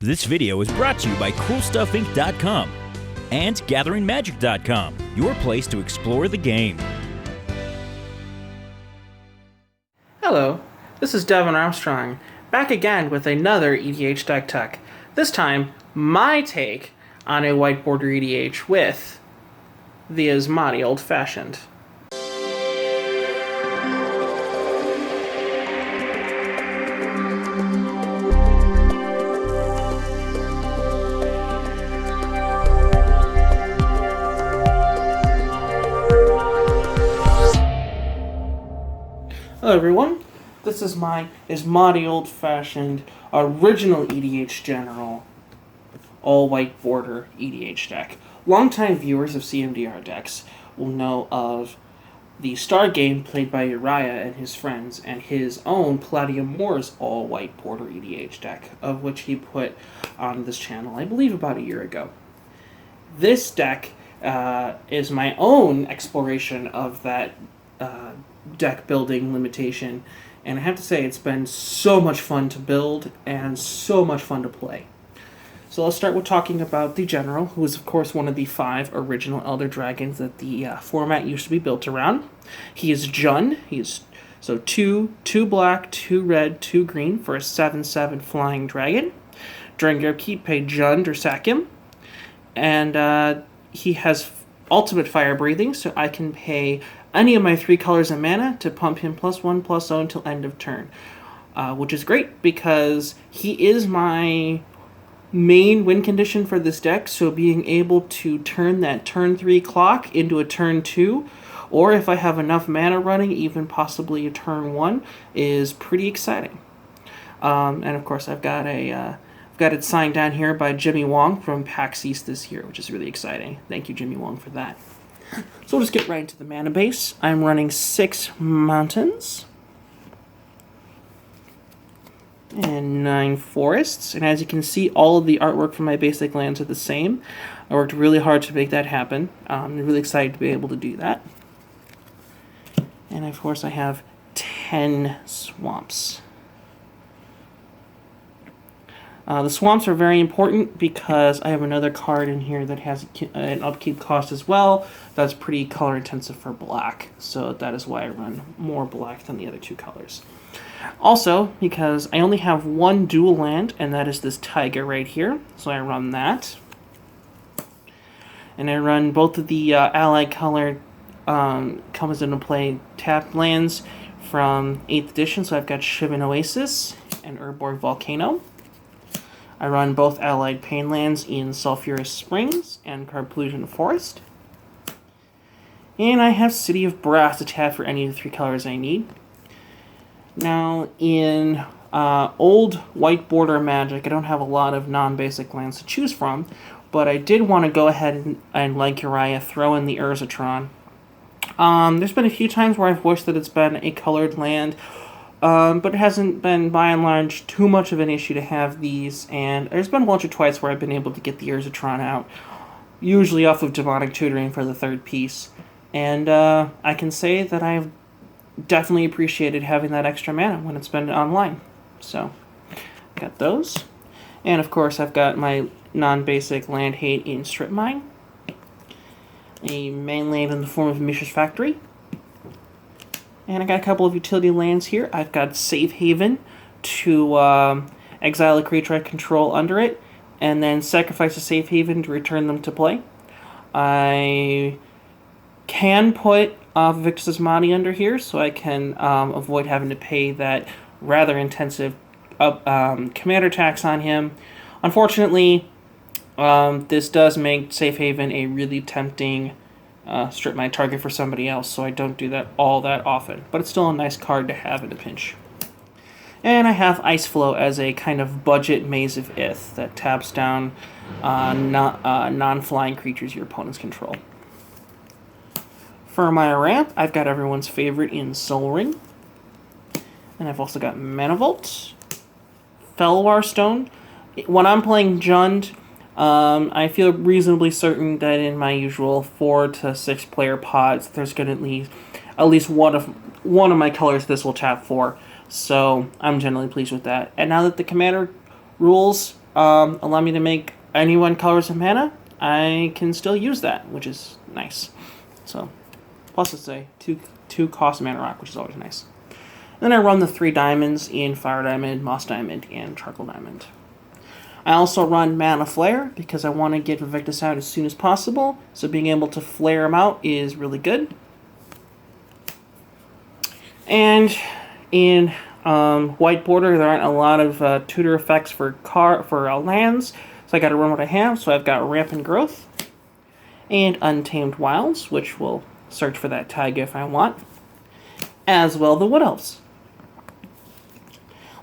This video is brought to you by CoolStuffInc.com and GatheringMagic.com, your place to explore the game. Hello, this is Devon Armstrong, back again with another EDH deck tech. This time, my take on a white border EDH with the Asmadi Old Fashioned. Hello everyone, this is my Asmadi Old Fashioned original EDH General all white border EDH deck. Longtime viewers of CMDR decks will know of the Star game played by Uriah and his friends, and his own Palladium Wars all white border EDH deck, of which he put on this channel, I believe about a year ago. This deck is my own exploration of that deck building limitation, and I have to say it's been so much fun to build and so much fun to play. So let's start with talking about the General, who is of course one of the 5 original Elder Dragons that the format used to be built around. He is Jund. He's so 2 black, 2 red, 2 green for a 7/7 flying dragon. During your upkeep, pay Jund or sack him, and he has ultimate fire breathing, so I can pay any of my 3 colors of mana to pump him +1/+0 until end of turn, which is great because he is my main win condition for this deck, so being able to turn that turn 3 clock into a turn 2, or if I have enough mana running, even possibly a turn 1, is pretty exciting. And of course I've got it signed down here by Jimmy Wong from PAX East this year, which is really exciting. Thank you, Jimmy Wong, for that. So we'll just get right into the mana base. I'm running 6 mountains and 9 forests, and as you can see, all of the artwork for my basic lands are the same. I worked really hard to make that happen. I'm really excited to be able to do that. And of course I have 10 swamps. The swamps are very important because I have another card in here that has an upkeep cost as well. That's pretty color intensive for black, so that is why I run more black than the other 2 colors. Also, because I only have 1 dual land, and that is this Taiga right here, so I run that. And I run both of the allied color comes into play tapped lands from 8th edition, so I've got Shivan Oasis and Urborg Volcano. I run both allied pain lands in Sulfurous Springs and Karplusan Forest. And I have City of Brass to tap for any of the 3 colors I need. Now, in old white border Magic, I don't have a lot of non-basic lands to choose from, but I did want to go ahead and like Uriah, throw in the Urzatron. There's been a few times where I've wished that it's been a colored land, but it hasn't been, by and large, too much of an issue to have these, and there's been once or twice where I've been able to get the Urzatron out, usually off of Demonic Tutoring for the 3rd piece, and I can say that I've definitely appreciated having that extra mana when it's been online. So, got those, and of course I've got my non-basic land hate in Strip Mine, a main land in the form of Mishra's Factory, and I got a couple of utility lands here. I've got Safe Haven to exile a creature I control under it, and then sacrifice a Safe Haven to return them to play. I can put Vaevictis Asmadi under here, so I can avoid having to pay that rather intensive commander tax on him. Unfortunately, this does make Safe Haven a really tempting strip my target for somebody else, so I don't do that all that often. But it's still a nice card to have in a pinch. And I have Ice Floe as a kind of budget Maze of Ith that taps down non-flying creatures your opponents control. For my ramp, I've got everyone's favorite in Sol Ring. And I've also got Mana Vault, Fellwar Stone. When I'm playing Jund, I feel reasonably certain that in my usual 4 to 6 player pods, there's going to be at least one of my colors this will tap for. So I'm generally pleased with that. And now that the commander rules allow me to make any one colors of mana, I can still use that, which is nice. So, plus it's a two cost mana rock, which is always nice. Then I run the 3 diamonds in Fire Diamond, Moss Diamond, and Charcoal Diamond. I also run Mana Flare because I want to get Vaevictis out as soon as possible, so being able to flare him out is really good. And in White Border, there aren't a lot of tutor effects for lands, so I got to run what I have. So I've got Rampant Growth and Untamed Wilds, which will search for that Taiga if I want, as well the Wood Elves.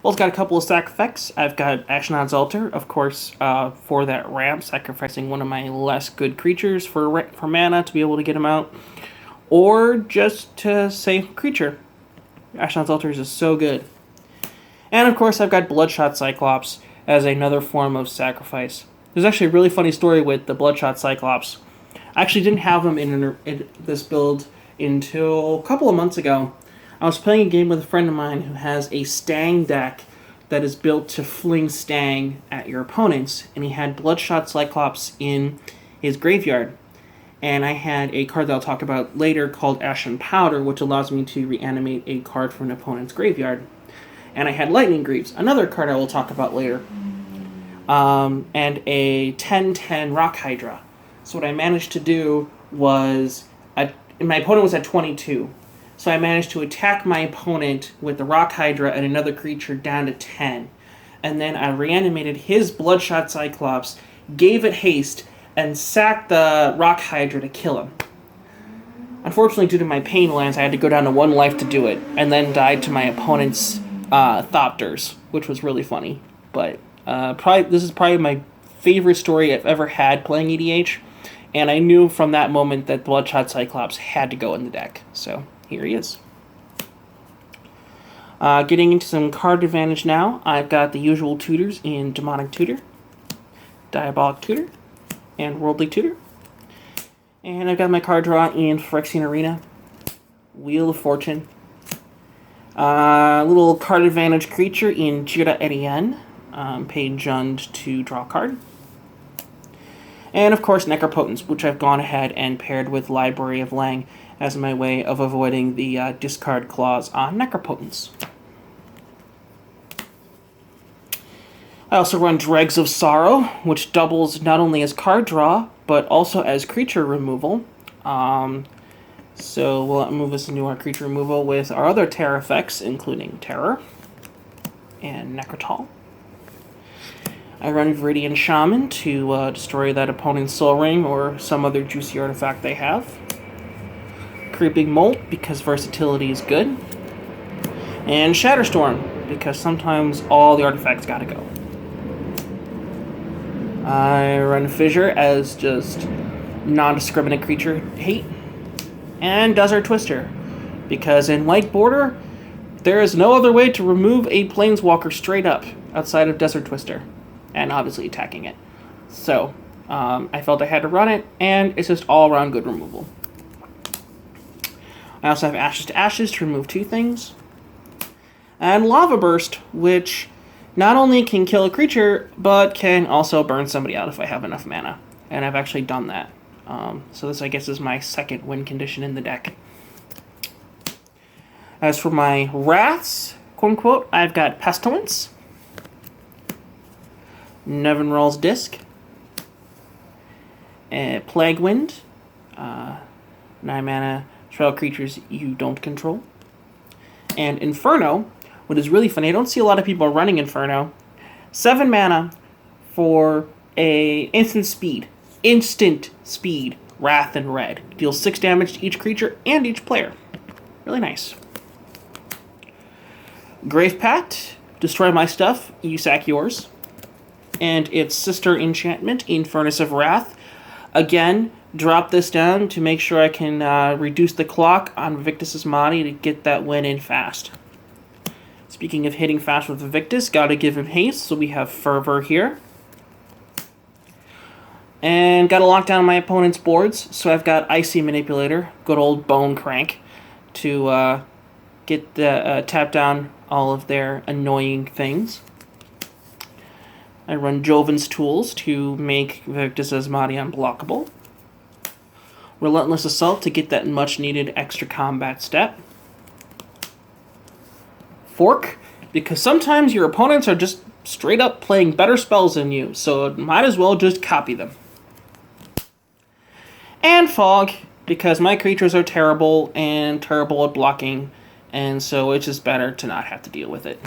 Well, it's got a couple of sack effects. I've got Ashnod's Altar, of course, for that ramp, sacrificing one of my less good creatures for mana to be able to get him out, or just to save a creature. Ashnod's Altar is just so good. And of course, I've got Bloodshot Cyclops as another form of sacrifice. There's actually a really funny story with the Bloodshot Cyclops. I actually didn't have him in this build until a couple of months ago. I was playing a game with a friend of mine who has a Stang deck that is built to fling Stang at your opponents, and he had Bloodshot Cyclops in his graveyard. And I had a card that I'll talk about later called Ashen Powder, which allows me to reanimate a card from an opponent's graveyard. And I had Lightning Greaves, another card I will talk about later, and a 10/10 Rock Hydra. So what I managed to do was, my opponent was at 22. So I managed to attack my opponent with the Rock Hydra and another creature down to 10. And then I reanimated his Bloodshot Cyclops, gave it haste, and sacked the Rock Hydra to kill him. Unfortunately, due to my pain lands, I had to go down to 1 life to do it, and then died to my opponent's Thopters, which was really funny. But this is probably my favorite story I've ever had playing EDH, and I knew from that moment that Bloodshot Cyclops had to go in the deck. So here he is. Getting into some card advantage now, I've got the usual tutors in Demonic Tutor, Diabolic Tutor, and Worldly Tutor. And I've got my card draw in Phyrexian Arena, Wheel of Fortune, little card advantage creature in Xira Arien, pay Jund to draw a card. And of course Necropotence, which I've gone ahead and paired with Library of Leng as my way of avoiding the discard clause on Necropotence. I also run Dregs of Sorrow, which doubles not only as card draw, but also as creature removal. So we'll move us into our creature removal with our other terror effects, including Terror and Nekrataal. I run Viridian Shaman to destroy that opponent's Soul Ring or some other juicy artifact they have. Creeping Molt, because versatility is good. And Shatterstorm, because sometimes all the artifacts gotta go. I run Fissure as just non-discriminate creature hate. And Desert Twister, because in White Border, there is no other way to remove a Planeswalker straight up outside of Desert Twister, and obviously attacking it. So, I felt I had to run it, and it's just all-around good removal. I also have Ashes to Ashes to remove 2 things. And Lava Burst, which not only can kill a creature, but can also burn somebody out if I have enough mana. And I've actually done that. So this, I guess, is my second win condition in the deck. As for my Wraths, quote-unquote, I've got Pestilence, Nevinral's Disc, Plague Wind, 9 mana, trail creatures you don't control, and Inferno, what is really funny, I don't see a lot of people running Inferno. 7 mana for a instant speed, Wrath in red. Deals 6 damage to each creature and each player. Really nice. Gravepat, destroy my stuff, you sack yours. And its sister enchantment in Furnace of Wrath. Again, drop this down to make sure I can reduce the clock on Vaevictis Asmadi to get that win in fast. Speaking of hitting fast with Vaevictis, gotta give him haste, so we have Fervor here. And gotta lock down my opponent's boards, so I've got Icy Manipulator, good old Bone Crank, to tap down all of their annoying things. I run Joven's Tools to make Vaevictis Asmadi unblockable. Relentless Assault to get that much needed extra combat step. Fork, because sometimes your opponents are just straight up playing better spells than you, so might as well just copy them. And Fog, because my creatures are terrible and terrible at blocking, and so it's just better to not have to deal with it.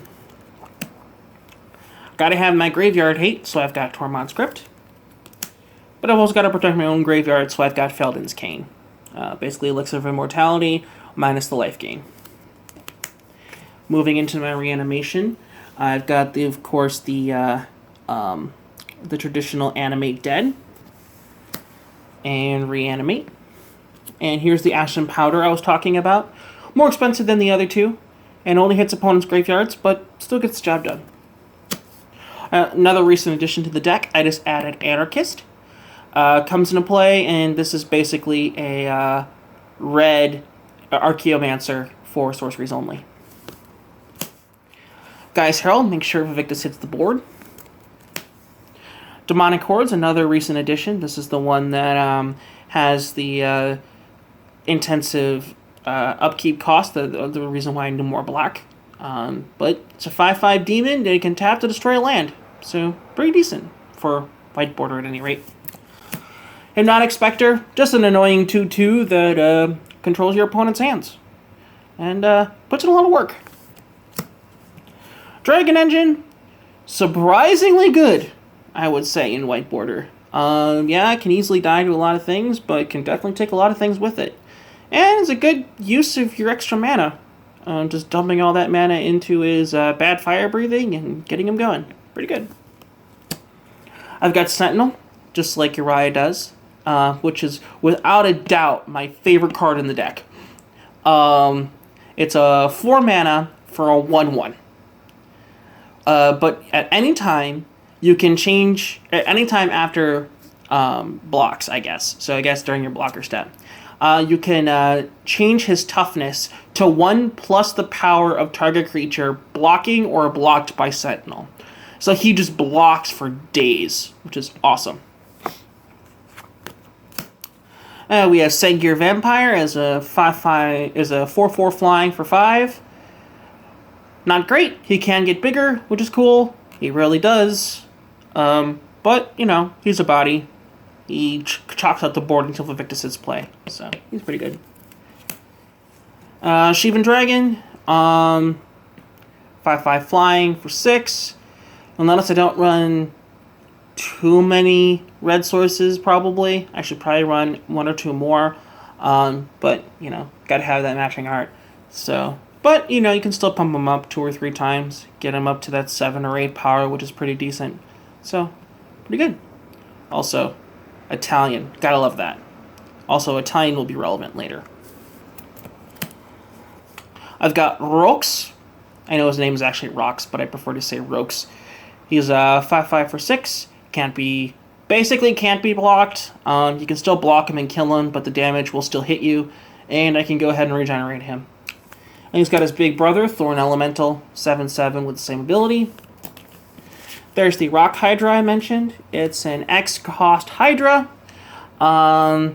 Gotta have my graveyard hate, so I've got Tormod's Crypt. But I've also got to protect my own graveyard, so I've got Feldon's Cane. Basically Elixir of Immortality minus the life gain. Moving into my reanimation, I've got, of course, the traditional Animate Dead. And Reanimate. And here's the Ashen Powder I was talking about. More expensive than the other two, and only hits opponents' graveyards, but still gets the job done. Another recent addition to the deck, I just added Anarchist. Comes into play, and this is basically a red Archaeomancer for sorceries only. Guy's Herald, make sure Vaevictis hits the board. Demonic Hordes, another recent addition. This is the one that has the intensive upkeep cost, the reason why I need more black. But it's a 5/5 demon that you can tap to destroy a land. So, pretty decent for white border at any rate. Hypnotic Spectre, just an annoying 2/2 that controls your opponent's hands. And puts in a lot of work. Dragon Engine, surprisingly good, I would say, in white border. Yeah, it can easily die to a lot of things, but it can definitely take a lot of things with it. And it's a good use of your extra mana. Just dumping all that mana into his bad fire breathing and getting him going. Pretty good. I've got Sentinel, just like Uriah does, which is without a doubt my favorite card in the deck. It's a 4 mana for a 1/1. But at any time, you can change, at any time after blocks, I guess. So I guess during your blocker step. You can change his toughness to 1 plus the power of target creature blocking or blocked by Sentinel. So he just blocks for days, which is awesome. We have Segir Vampire as a 4/4 flying for 5. Not great. He can get bigger, which is cool. He rarely does. But, you know, he's a body. He chalks out the board until Vaevictis hits play. So, he's pretty good. Shivan Dragon. 5/5 flying for 6. You'll notice I don't run too many red sources, probably. I should probably run 1 or 2 more. But, you know, gotta have that matching art. So, but, you know, you can still pump them up 2 or 3 times. Get them up to that 7 or 8 power, which is pretty decent. So, pretty good. Also, Italian. Gotta love that. Also, Italian will be relevant later. I've got Rox. I know his name is actually Rox, but I prefer to say Rox. He's a 5/5 for 6. Basically can't be blocked. You can still block him and kill him, but the damage will still hit you. And I can go ahead and regenerate him. And he's got his big brother, Thorn Elemental, 7/7 with the same ability. There's the Rock Hydra I mentioned. It's an X-cost Hydra. The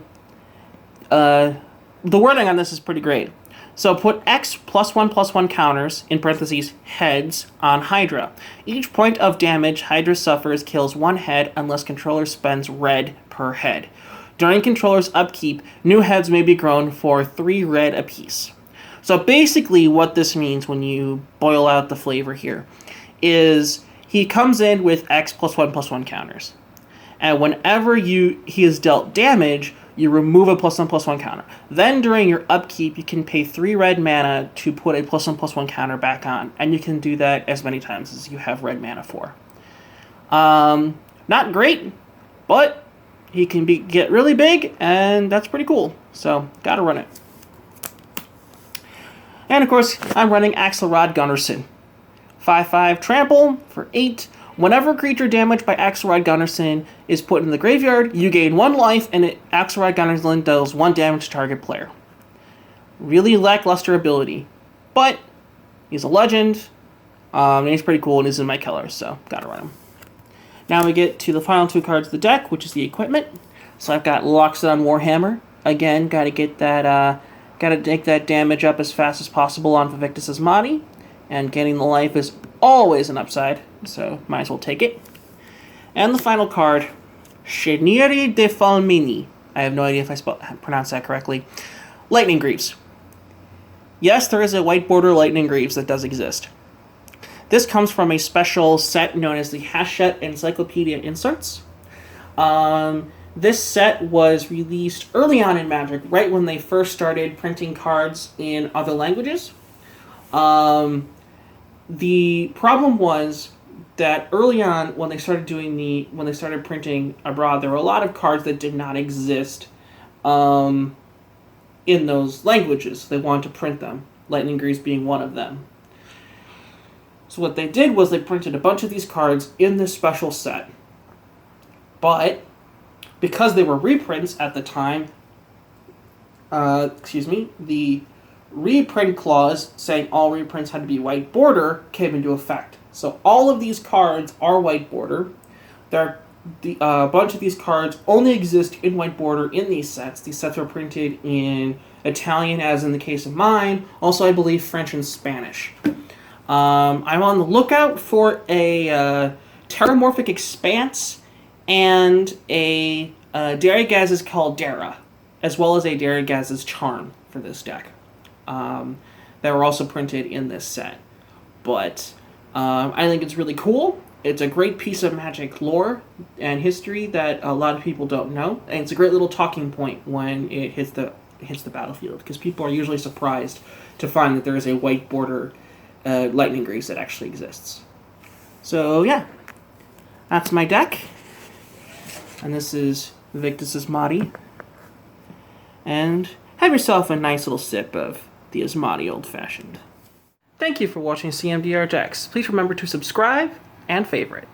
wording on this is pretty great. So put X +1/+1 counters, in parentheses, heads, on Hydra. Each point of damage Hydra suffers kills 1 head unless controller spends red per head. During controller's upkeep, new heads may be grown for 3 red apiece. So basically what this means when you boil out the flavor here is he comes in with X +1/+1 counters. And whenever he is dealt damage, you remove a +1/+1 counter. Then during your upkeep, you can pay 3 red mana to put a +1/+1 counter back on. And you can do that as many times as you have red mana for. Not great, but he can get really big, and that's pretty cool. So, gotta run it. And of course, I'm running Axelrod Gunnarsson. 5/5 trample for 8. Whenever creature damaged by Axelrod Gunnarsson is put in the graveyard, you gain 1 life, and Axelrod Gunnarsson deals 1 damage to target player. Really lackluster ability. But he's a legend, and he's pretty cool, and he's in my colors, so gotta run him. Now we get to the final 2 cards of the deck, which is the equipment. So I've got Loxodon Warhammer. Again, gotta get that, gotta take that damage up as fast as possible on Vaevictis Asmadi. And getting the life is always an upside, so might as well take it. And the final card, Sheniri de Falmini. I have no idea if I pronounced that correctly. Lightning Greaves. Yes, there is a white border Lightning Greaves that does exist. This comes from a special set known as the Hachette Encyclopedia Inserts. This set was released early on in Magic, right when they first started printing cards in other languages. The problem was that early on, when they started printing abroad, there were a lot of cards that did not exist in those languages. They wanted to print them, Lightning Greaves being one of them. So what they did was they printed a bunch of these cards in this special set. But because they were reprints at the time, the reprint clause saying all reprints had to be white border came into effect. So all of these cards are white border. A bunch of these cards only exist in white border in these sets. These sets were printed in Italian, as in the case of mine. Also, I believe French and Spanish. I'm on the lookout for a Terramorphic Expanse and a Darragaz's Caldera, as well as a Darragaz's Charm for this deck. That were also printed in this set. But I think it's really cool. It's a great piece of Magic lore and history that a lot of people don't know, and it's a great little talking point when it hits the battlefield, because people are usually surprised to find that there is a white border Lightning Greaves that actually exists. So yeah, that's my deck, and this is Vaevictis Asmadi. And have yourself a nice little sip of the Asmadi Old Fashioned. Thank you for watching CMDR decks. Please remember to subscribe and favorite.